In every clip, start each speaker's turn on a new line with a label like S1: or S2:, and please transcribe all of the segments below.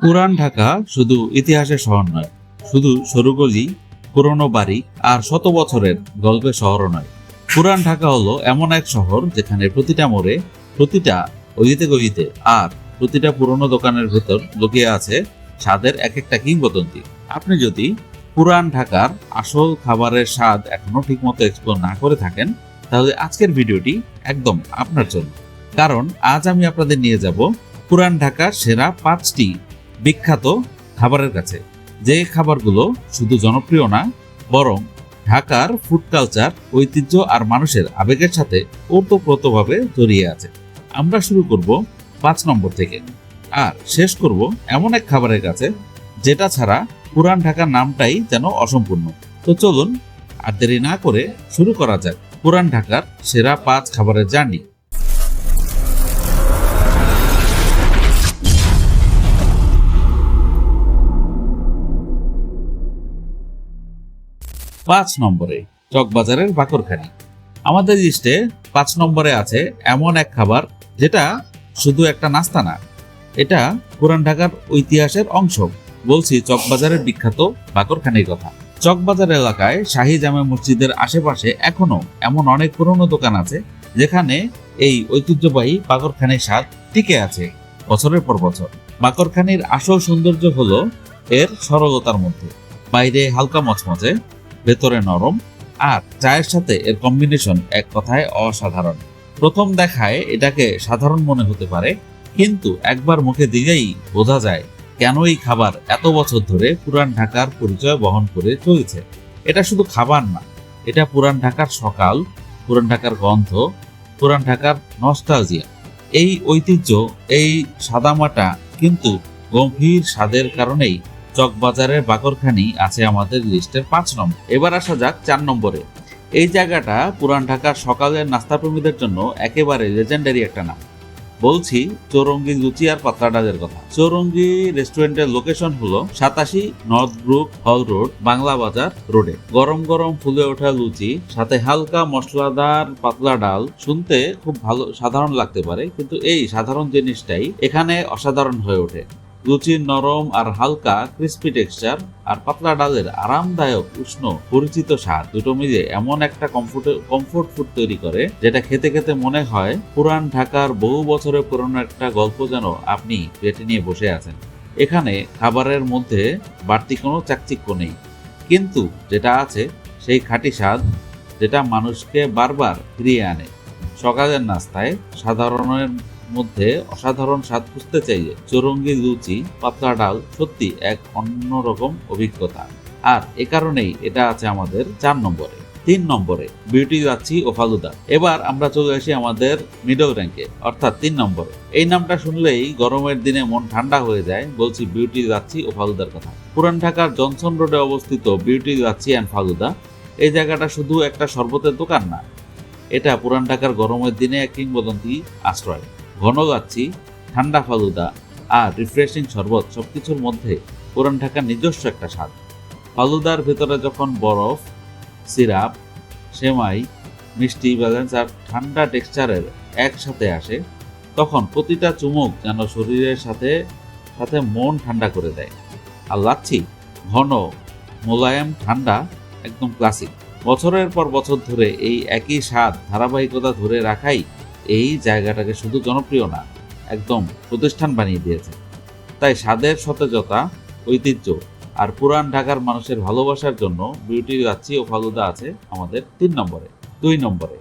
S1: পুরান ঢাকা শুধু ইতিহাসের শহর নয়, শুধু সরু গলি, পুরনো বাড়ি আর শত বছরের গল্পের শহরও নয়। পুরান ঢাকা হলো এমন এক শহর যেখানে প্রতিটা মোড়ে, প্রতিটা অলিতে গলিতে আর প্রতিটা পুরনো দোকানের ভেতর লুকিয়ে আছে স্বাদের এক একটা কিংবদন্তি। আপনি যদি পুরান ঢাকার আসল খাবারের স্বাদ এখনো ঠিকমতো এক্সপ্লোর না করে থাকেন, তাহলে আজকের ভিডিওটি একদম আপনার জন্য। কারণ আজ আমি আপনাদের নিয়ে যাব পুরান ঢাকার সেরা 5টি বিখ্যাত খাবারের কাছে, যে খাবারগুলো শুধু জনপ্রিয় না, বরং ঢাকার ফুড কালচার, ঐতিহ্য আর মানুষের আবেগের সাথে ওতপ্রোতভাবে জড়িয়ে আছে। আমরা শুরু করব 5 নম্বর থেকে, আর শেষ করব এমন এক খাবারের কাছে যেটা ছাড়া পুরান ঢাকার নামটাই যেন অসম্পূর্ণ। তো চলুন আর দেরি না করে শুরু করা যাক পুরান ঢাকার সেরা 5 খাবারের জার্নি। 5 নম্বরে চকবাজারের বাকরখানি। আমাদের লিস্টে 5 নম্বরে আছে এমন এক খাবার যেটা শুধু একটা নাস্তা না, এটা পুরান ঢাকার ইতিহাসের অংশ। বলছি চকবাজারের বিখ্যাত বাকরখানির কথা। চকবাজার এলাকায় শাহী জামে মসজিদের আশেপাশে এখনো এমন অনেক পুরনো দোকান আছে যেখানে এই ঐতিহ্যবাহী বাকরখানির স্বাদ টিকে আছে বছরের পর বছর। বাকরখানির আসল সৌন্দর্য হলো এর সরলতার মধ্যে। বাইরে হালকা মচমচে, ভেতরে নরম, আর চায়ের সাথে এর কম্বিনেশন এক কথায় অসাধারণ। প্রথম দেখায় এটাকে সাধারণ মনে হতে পারে, কিন্তু একবার মুখে দিলেই বোঝা যায় কেন এই খাবার এত বছর ধরে পুরান ঢাকার পরিচয় বহন করে চলছে। এটা শুধু খাবার না, এটা পুরান ঢাকার সকাল, পুরান ঢাকার গন্ধ, পুরান ঢাকার নস্টালজিয়া। এই ঐতিহ্য, এই সাদামাটা কিন্তু গম্ভীর স্বাদের কারণেই চকবাজারের বাকরখানি আছে আমাদের লিস্টের 5 নম্বর। এবার আসা যাক 4 নম্বরে। এই জায়গাটা পুরান ঢাকার সকালের নাস্তাপ্রেমীদের জন্য একেবারে লেজেন্ডারি একটা নাম। বলছি চৌরঙ্গি লুচি আর পাতলা ডালের কথা। চৌরঙ্গি রেস্টুরেন্টের লোকেশন হলো 87 north Brooke hall road, Bangla বাজার রোডে। গরম গরম ফুলে ওঠা লুচি সাথে হালকা মশলাদার পাতলা ডাল শুনতে খুব ভালো, সাধারণ লাগতে পারে, কিন্তু এই সাধারণ জিনিসটাই এখানে অসাধারণ হয়ে ওঠে। লুচির নরম আর হালকা ক্রিস্পি টেক্সচার আর পাতলা ডালের আরামদায়ক উষ্ণ পরিচিত স্বাদ, দুটো মিলে এমন একটা কমফোর্ট ফুড তৈরি করে যেটা খেতে খেতে মনে হয় পুরান ঢাকার বহু বছরের পুরনো একটা গল্প যেন আপনি পেটে নিয়ে বসে আছেন। এখানে খাবারের মধ্যে বাড়তি কোনো চাকচিক্য নেই, কিন্তু যেটা আছে সেই খাঁটি স্বাদ, যেটা মানুষকে বারবার ফিরিয়ে আনে। সকালের নাস্তায় সাধারণের মধ্যে অসাধারণ স্বাদ খুঁজতে চাইলে চৌরঙ্গি লুচি পাতলা ডাল সত্যি এক অন্যরকম অভিজ্ঞতা। আর এ কারণেই এটা আছে আমাদের 4 নম্বরে। 3 নম্বরে বিউটি লাচ্ছি ও ফালুদা। এবার আমরা চলে আসি আমাদের মিডল র্যাঙ্কে, অর্থাৎ 3 নম্বরে। এই নামটা শুনলেই গরমের দিনে মন ঠান্ডা হয়ে যায়। বলছি বিউটি লাচ্ছি ও ফালুদার কথা। পুরান ঢাকার জনসন রোডে অবস্থিত বিউটি লাচ্ছি অ্যান্ড ফালুদা। এই জায়গাটা শুধু একটা শরবতের দোকান না, এটা পুরান ঢাকার গরমের দিনে এক কিংবদন্তি আশ্রয়। ঘন লাচ্ছি, ঠান্ডা ফালুদা আর রিফ্রেশিং শরবত, সবকিছুর মধ্যে পুরান ঢাকার নিজস্ব একটা স্বাদ। ফালুদার ভেতরে যখন বরফ, সিরাপ, সেমাই, মিষ্টি ব্যালেন্স আর ঠান্ডা টেক্সচারের একসাথে আসে, তখন প্রতিটা চুমুক যেন শরীরের সাথে সাথে মন ঠান্ডা করে দেয়। আর লাচ্ছি ঘন, মোলায়েম, ঠান্ডা, একদম ক্লাসিক। বছরের পর বছর ধরে এই একই স্বাদ ধারাবাহিকতা ধরে রাখাই এই জায়গাটাকে শুধু জনপ্রিয় না, একদম প্রতিষ্ঠান বানিয়ে দিয়েছে। তাই স্বাদের সতেজতা, ঐতিহ্য আর পুরান ঢাকার মানুষের ভালোবাসার জন্য বিউটি লাচ্ছি ও ফালুদা আছে আমাদের 3 নম্বরে। 2 নম্বরে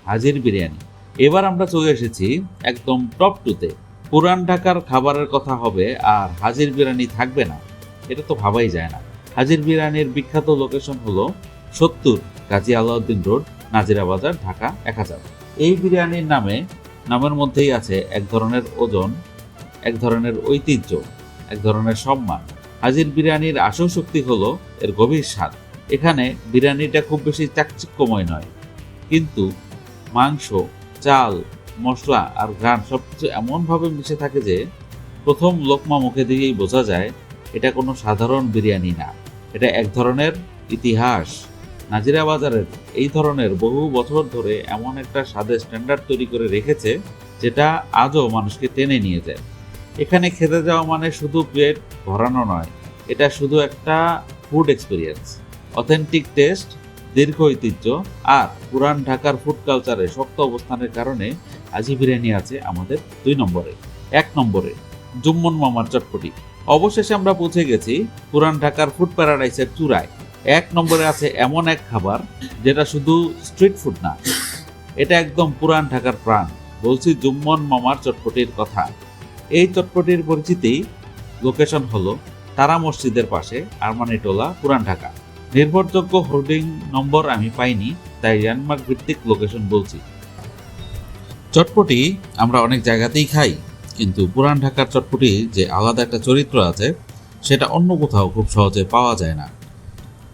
S1: হাজির বিরিয়ানি। এবার আমরা চলে এসেছি একদম টপ 2-তে। পুরান ঢাকার খাবারের কথা হবে আর হাজির বিরিয়ানি থাকবে না, এটা তো ভাবাই যায় না। হাজির বিরিয়ানির বিখ্যাত লোকেশন হলো 70 কাজী আলাউদ্দিন রোড, নাজিরা বাজার, ঢাকা 1000। এই বিরিয়ানির নামের মধ্যেই আছে এক ধরনের ওজন, এক ধরনের ঐতিহ্য, এক ধরনের সম্মান। হাজির বিরিয়ানির আসল শক্তি হলো এর গভীর স্বাদ। এখানে বিরিয়ানিটা খুব বেশি চাকচিক্যময় নয়, কিন্তু মাংস, চাল, মশলা আর ঘ্রাণ সবকিছু এমনভাবে মিশে থাকে যে প্রথম লোকমা মুখে দিয়েই বোঝা যায় এটা কোনো সাধারণ বিরিয়ানি না, এটা এক ধরনের ইতিহাস। নাজিরা বাজারের এই ধরনের বহু বছর ধরে এমন একটা স্বাদের স্ট্যান্ডার্ড তৈরি করে রেখেছে যেটা আজও মানুষকে টেনে নিয়ে যায়। এখানে খেতে যাওয়া মানে শুধু পেট ভরানো নয়, এটা শুধু একটা ফুড এক্সপিরিয়েন্স। অথেন্টিক টেস্ট, দীর্ঘ ঐতিহ্য আর পুরান ঢাকার ফুড কালচারে শক্ত অবস্থানের কারণে আজি বিরিয়ানি আছে আমাদের 2 নম্বরে। 1 নম্বরে জুম্মন মামার চটপটি। অবশেষে আমরা পৌঁছে গেছি পুরান ঢাকার ফুড প্যারাডাইসের চূড়ায়। 1 নম্বরে আছে এমন এক খাবার যেটা শুধু স্ট্রিট ফুড না, এটা একদম পুরান ঢাকার প্রাণ। বলছি জুম্মন মামার চটপটির কথা। এই চটপটির পরিচিতি লোকেশন হলো তারা মসজিদের পাশে, আরমানিটোলা, পুরান ঢাকা। নির্ভরযোগ্য হোর্ডিং নম্বর আমি পাইনি, তাই ল্যান্ডমার্ক ভিত্তিক লোকেশন বলছি। চটপটি আমরা অনেক জায়গাতেই খাই, কিন্তু পুরান ঢাকার চটপটি যে আলাদা একটা চরিত্র আছে সেটা অন্য কোথাও খুব সহজে পাওয়া যায় না।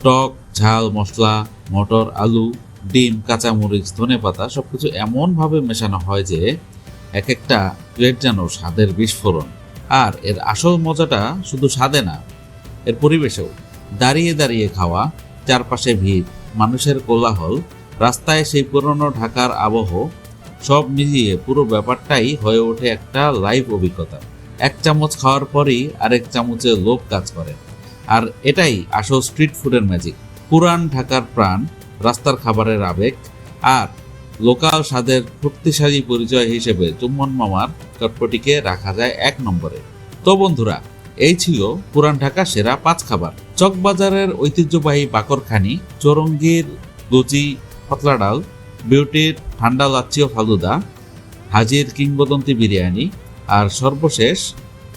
S1: টক, ঝাল, মশলা, মটর, আলু, ডিম, কাঁচামরিচ, ধনেপাতা সবকিছু এমনভাবে মেশানো হয় যে এক একটা প্লেট যেন স্বাদের বিস্ফোরণ। আর এর আসল মজাটা শুধু স্বাদে না, এর পরিবেশেও। দাঁড়িয়ে দাঁড়িয়ে খাওয়া, চারপাশে ভিড়, মানুষের কোলাহল, রাস্তায় সেই পুরনো ঢাকার আবহ, সব মিলিয়ে পুরো ব্যাপারটাই হয়ে ওঠে একটা লাইভ অভিজ্ঞতা। 1 চামচ খাওয়ার পরই আরেক চামচে লোভ কাজ করে। আর এটাই আসল স্ট্রিট ফুডের ম্যাজিক। পুরান ঢাকার প্রাণ, রাস্তার খাবারের আবেগ আর লোকাল স্বাদের শক্তিশালী পরিচয় হিসেবে জুম্মন মামার চটপটিকে রাখা যায় 1 নম্বরে। তো বন্ধুরা, এই ছিল পুরান ঢাকা সেরা 5 খাবার। চকবাজারের ঐতিহ্যবাহী বাকরখানি, চৌরঙ্গীর লুচি পাতলা ডাল, বিউটির ঠান্ডা লাচ্ছি ও ফালুদা, হাজির কিংবদন্তি বিরিয়ানি আর সর্বশেষ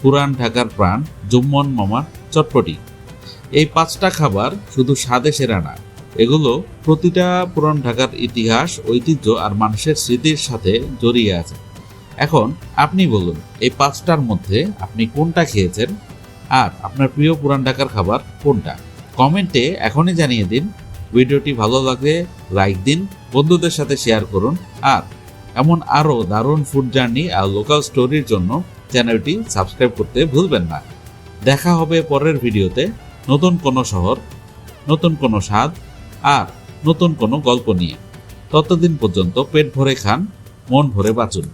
S1: পুরান ঢাকার প্রাণ জুম্মন মামার চটপটি। এই 5টা খাবার শুধু স্বাদে সেরা না, এগুলো প্রতিটা পুরান ঢাকার ইতিহাস, ঐতিহ্য আর মানুষের স্মৃতির সাথে জড়িয়ে আছে। এখন আপনি বলুন, এই 5টার মধ্যে আপনি কোনটা খেয়েছেন আর আপনার প্রিয় পুরান ঢাকার খাবার কোনটা? কমেন্টে এখনই জানিয়ে দিন। ভিডিওটি ভালো লাগলে লাইক দিন, বন্ধুদের সাথে শেয়ার করুন আর এমন আরও দারুণ ফুড জার্নি আর লোকাল স্টোরির জন্য চ্যানেলটি সাবস্ক্রাইব করতে ভুলবেন না। দেখা হবে পরের ভিডিওতে নতুন কোনো শহর, নতুন কোনো স্বাদ আর নতুন কোনো গল্প নিয়ে। ততদিন পর্যন্ত পেট ভরে খান, মন ভরে বাঁচুন।